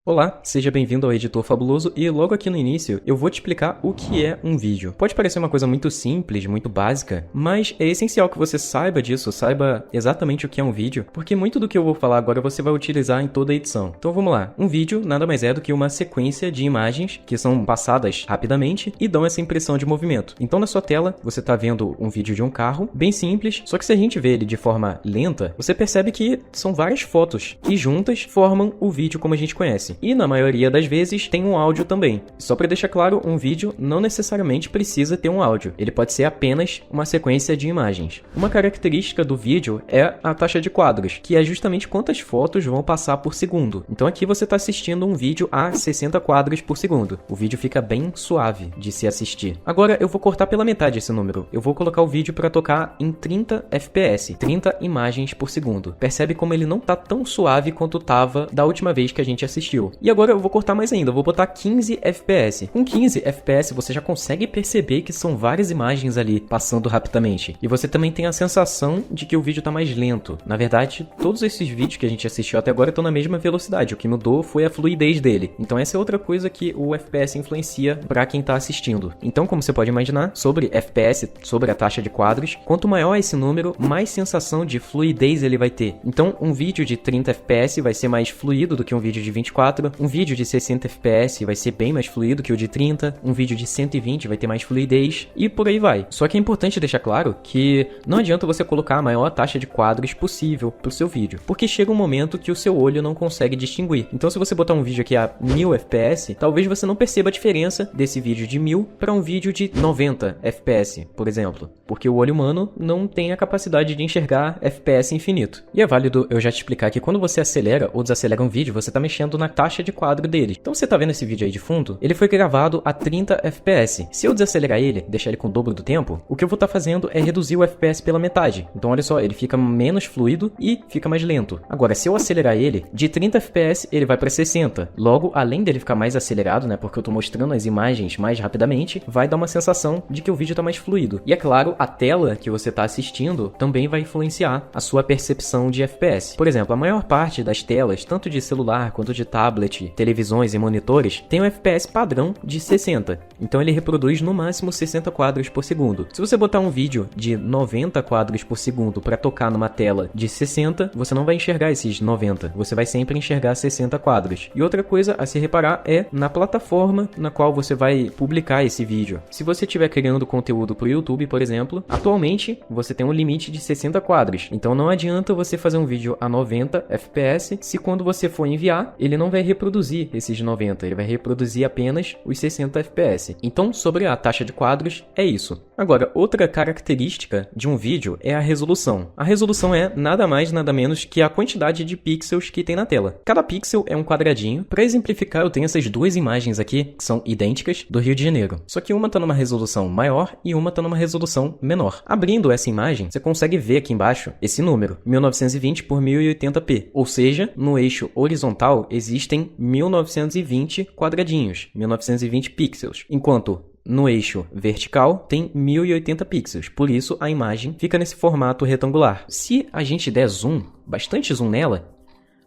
Olá, seja bem-vindo ao Editor Fabuloso e logo aqui no início eu vou te explicar o que é um vídeo. Pode parecer uma coisa muito simples, muito básica, mas é essencial que você saiba disso, saiba exatamente o que é um vídeo, porque muito do que eu vou falar agora você vai utilizar em toda a edição. Então vamos lá, um vídeo nada mais é do que uma sequência de imagens que são passadas rapidamente e dão essa impressão de movimento. Então na sua tela você está vendo um vídeo de um carro, bem simples, só que se a gente vê ele de forma lenta, você percebe que são várias fotos que juntas formam o vídeo como a gente conhece. E na maioria das vezes tem um áudio também. Só para deixar claro, um vídeo não necessariamente precisa ter um áudio. Ele pode ser apenas uma sequência de imagens. Uma característica do vídeo é a taxa de quadros, que é justamente quantas fotos vão passar por segundo. Então aqui você está assistindo um vídeo a 60 quadros por segundo. O vídeo fica bem suave de se assistir. Agora eu vou cortar pela metade esse número. Eu vou colocar o vídeo para tocar em 30 FPS, 30 imagens por segundo. Percebe como ele não tá tão suave quanto tava da última vez que a gente assistiu. E agora eu vou cortar mais ainda, eu vou botar 15 FPS. Com 15 FPS você já consegue perceber que são várias imagens ali passando rapidamente. E você também tem a sensação de que o vídeo tá mais lento. Na verdade, todos esses vídeos que a gente assistiu até agora estão na mesma velocidade. O que mudou foi a fluidez dele. Então essa é outra coisa que o FPS influencia para quem tá assistindo. Então, como você pode imaginar, sobre FPS, sobre a taxa de quadros, quanto maior esse número, mais sensação de fluidez ele vai ter. Então, um vídeo de 30 FPS vai ser mais fluido do que um vídeo de 24. Um vídeo de 60 FPS vai ser bem mais fluido que o de 30, um vídeo de 120 vai ter mais fluidez e por aí vai. Só que é importante deixar claro que não adianta você colocar a maior taxa de quadros possível para o seu vídeo, porque chega um momento que o seu olho não consegue distinguir. Então se você botar um vídeo aqui a 1000 FPS, talvez você não perceba a diferença desse vídeo de 1000 para um vídeo de 90 FPS, por exemplo, porque o olho humano não tem a capacidade de enxergar FPS infinito. E é válido eu já te explicar que quando você acelera ou desacelera um vídeo, você está mexendo na taxa de quadro dele. Então você tá vendo esse vídeo aí de fundo? Ele foi gravado a 30 FPS. Se eu desacelerar ele, deixar ele com o dobro do tempo, o que eu vou estar fazendo é reduzir o FPS pela metade. Então olha só, ele fica menos fluido e fica mais lento. Agora, se eu acelerar ele, de 30 FPS ele vai para 60. Logo, além dele ficar mais acelerado, né, porque eu tô mostrando as imagens mais rapidamente, vai dar uma sensação de que o vídeo tá mais fluido. E é claro, a tela que você tá assistindo também vai influenciar a sua percepção de FPS. Por exemplo, a maior parte das telas, tanto de celular quanto de tablet, televisões e monitores, tem um FPS padrão de 60. Então ele reproduz no máximo 60 quadros por segundo. Se você botar um vídeo de 90 quadros por segundo para tocar numa tela de 60, você não vai enxergar esses 90. Você vai sempre enxergar 60 quadros. E outra coisa a se reparar é na plataforma na qual você vai publicar esse vídeo. Se você estiver criando conteúdo para o YouTube, por exemplo, atualmente você tem um limite de 60 quadros. Então não adianta você fazer um vídeo a 90 FPS se quando você for enviar, ele não vai reproduzir esses 90, ele vai reproduzir apenas os 60 FPS. Então, sobre a taxa de quadros, é isso. Agora, outra característica de um vídeo é a resolução. A resolução é nada mais, nada menos que a quantidade de pixels que tem na tela. Cada pixel é um quadradinho. Para exemplificar, eu tenho essas duas imagens aqui, que são idênticas, do Rio de Janeiro. Só que uma está numa resolução maior e uma está numa resolução menor. Abrindo essa imagem, você consegue ver aqui embaixo esse número, 1920 por 1080p. Ou seja, no eixo horizontal existem 1920 quadradinhos, 1920 pixels, enquanto no eixo vertical tem 1080 pixels, por isso a imagem fica nesse formato retangular. Se a gente der zoom, bastante zoom nela,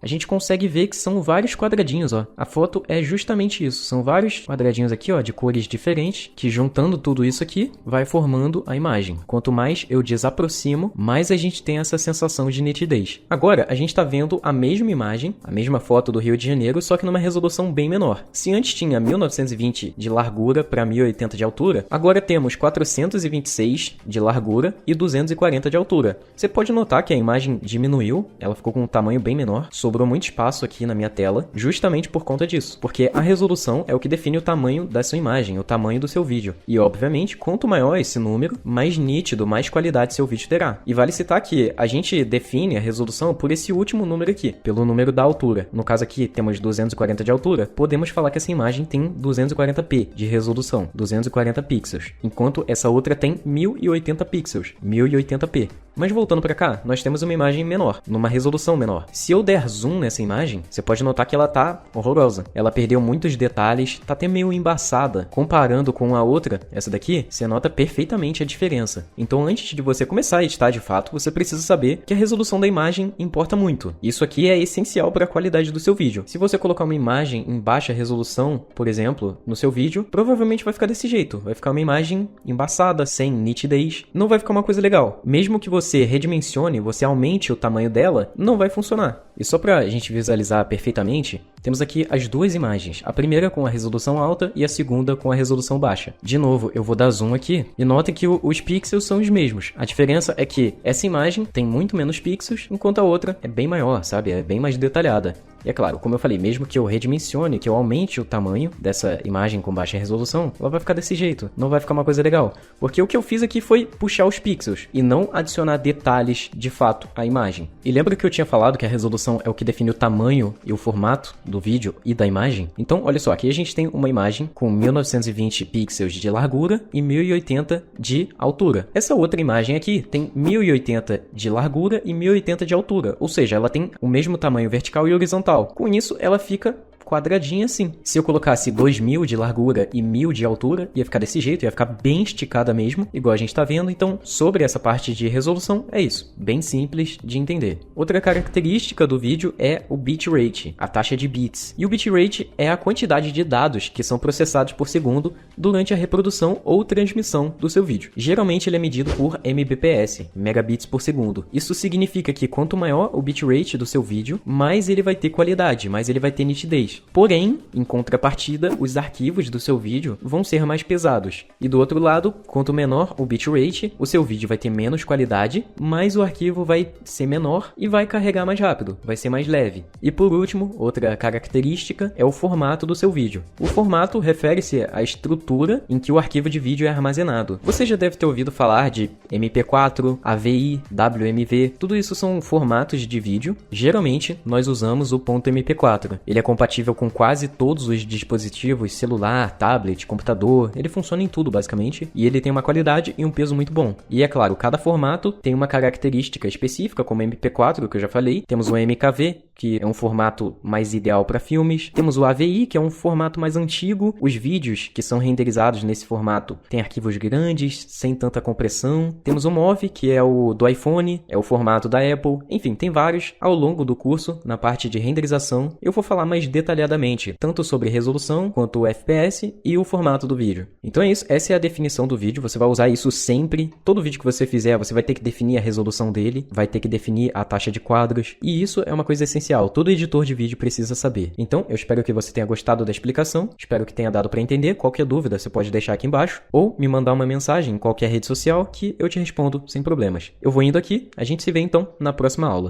a gente consegue ver que são vários quadradinhos, ó. A foto é justamente isso. São vários quadradinhos aqui, ó, de cores diferentes, que juntando tudo isso aqui, vai formando a imagem. Quanto mais eu desaproximo, mais a gente tem essa sensação de nitidez. Agora, a gente tá vendo a mesma imagem, a mesma foto do Rio de Janeiro, só que numa resolução bem menor. Se antes tinha 1920 de largura para 1080 de altura, agora temos 426 de largura e 240 de altura. Você pode notar que a imagem diminuiu, ela ficou com um tamanho bem menor, sobrou muito espaço aqui na minha tela, justamente por conta disso. Porque a resolução é o que define o tamanho da sua imagem, o tamanho do seu vídeo. E, obviamente, quanto maior esse número, mais nítido, mais qualidade seu vídeo terá. E vale citar que a gente define a resolução por esse último número aqui, pelo número da altura. No caso aqui, temos 240 de altura, podemos falar que essa imagem tem 240p de resolução, 240 pixels. Enquanto essa outra tem 1080 pixels, 1080p. Mas voltando para cá, nós temos uma imagem menor, numa resolução menor. Se eu der zoom nessa imagem, você pode notar que ela tá horrorosa. Ela perdeu muitos detalhes, tá até meio embaçada. Comparando com a outra, essa daqui, você nota perfeitamente a diferença. Então antes de você começar a editar de fato, você precisa saber que a resolução da imagem importa muito. Isso aqui é essencial para a qualidade do seu vídeo. Se você colocar uma imagem em baixa resolução, por exemplo, no seu vídeo, provavelmente vai ficar desse jeito. Vai ficar uma imagem embaçada, sem nitidez. Não vai ficar uma coisa legal. Mesmo que você redimensione, você aumente o tamanho dela, não vai funcionar. E só para a gente visualizar perfeitamente, temos aqui as duas imagens. A primeira com a resolução alta e a segunda com a resolução baixa. De novo, eu vou dar zoom aqui e notem que os pixels são os mesmos. A diferença é que essa imagem tem muito menos pixels, enquanto a outra é bem maior, sabe? É bem mais detalhada. E é claro, como eu falei, mesmo que eu redimensione, que eu aumente o tamanho dessa imagem com baixa resolução, ela vai ficar desse jeito, não vai ficar uma coisa legal. Porque o que eu fiz aqui foi puxar os pixels e não adicionar detalhes de fato à imagem. E lembra que eu tinha falado que a resolução é o que define o tamanho e o formato do vídeo e da imagem? Então, olha só, aqui a gente tem uma imagem com 1920 pixels de largura e 1080 de altura. Essa outra imagem aqui tem 1080 de largura e 1080 de altura, ou seja, ela tem o mesmo tamanho vertical e horizontal. Com isso, ela fica quadradinha assim. Se eu colocasse 2000 de largura e 1000 de altura, ia ficar desse jeito, ia ficar bem esticada mesmo, igual a gente tá vendo. Então, sobre essa parte de resolução, é isso. Bem simples de entender. Outra característica do vídeo é o bitrate, a taxa de bits. E o bitrate é a quantidade de dados que são processados por segundo durante a reprodução ou transmissão do seu vídeo. Geralmente ele é medido por Mbps, megabits por segundo. Isso significa que quanto maior o bitrate do seu vídeo, mais ele vai ter qualidade, mais ele vai ter nitidez. Porém, em contrapartida, os arquivos do seu vídeo vão ser mais pesados. E do outro lado, quanto menor o bitrate, o seu vídeo vai ter menos qualidade, mas o arquivo vai ser menor e vai carregar mais rápido, vai ser mais leve. E por último, outra característica é o formato do seu vídeo. O formato refere-se à estrutura em que o arquivo de vídeo é armazenado. Você já deve ter ouvido falar de MP4, AVI, WMV, tudo isso são formatos de vídeo. Geralmente, nós usamos o .mp4. Ele é compatível com quase todos os dispositivos, celular, tablet, computador, ele funciona em tudo basicamente, e ele tem uma qualidade e um peso muito bom. E é claro, cada formato tem uma característica específica, como o MP4, que eu já falei, temos o MKV, que é um formato mais ideal para filmes, temos o AVI, que é um formato mais antigo, os vídeos que são renderizados nesse formato têm arquivos grandes, sem tanta compressão, temos o MOV, que é o do iPhone, é o formato da Apple, enfim, tem vários. Ao longo do curso, na parte de renderização, eu vou falar mais detalhadamente, tanto sobre resolução, quanto o FPS e o formato do vídeo. Então é isso, essa é a definição do vídeo, você vai usar isso sempre, todo vídeo que você fizer, você vai ter que definir a resolução dele, vai ter que definir a taxa de quadros, e isso é uma coisa essencial, todo editor de vídeo precisa saber. Então, eu espero que você tenha gostado da explicação, espero que tenha dado para entender. Qualquer dúvida você pode deixar aqui embaixo, ou me mandar uma mensagem em qualquer rede social que eu te respondo sem problemas. Eu vou indo aqui, a gente se vê então na próxima aula.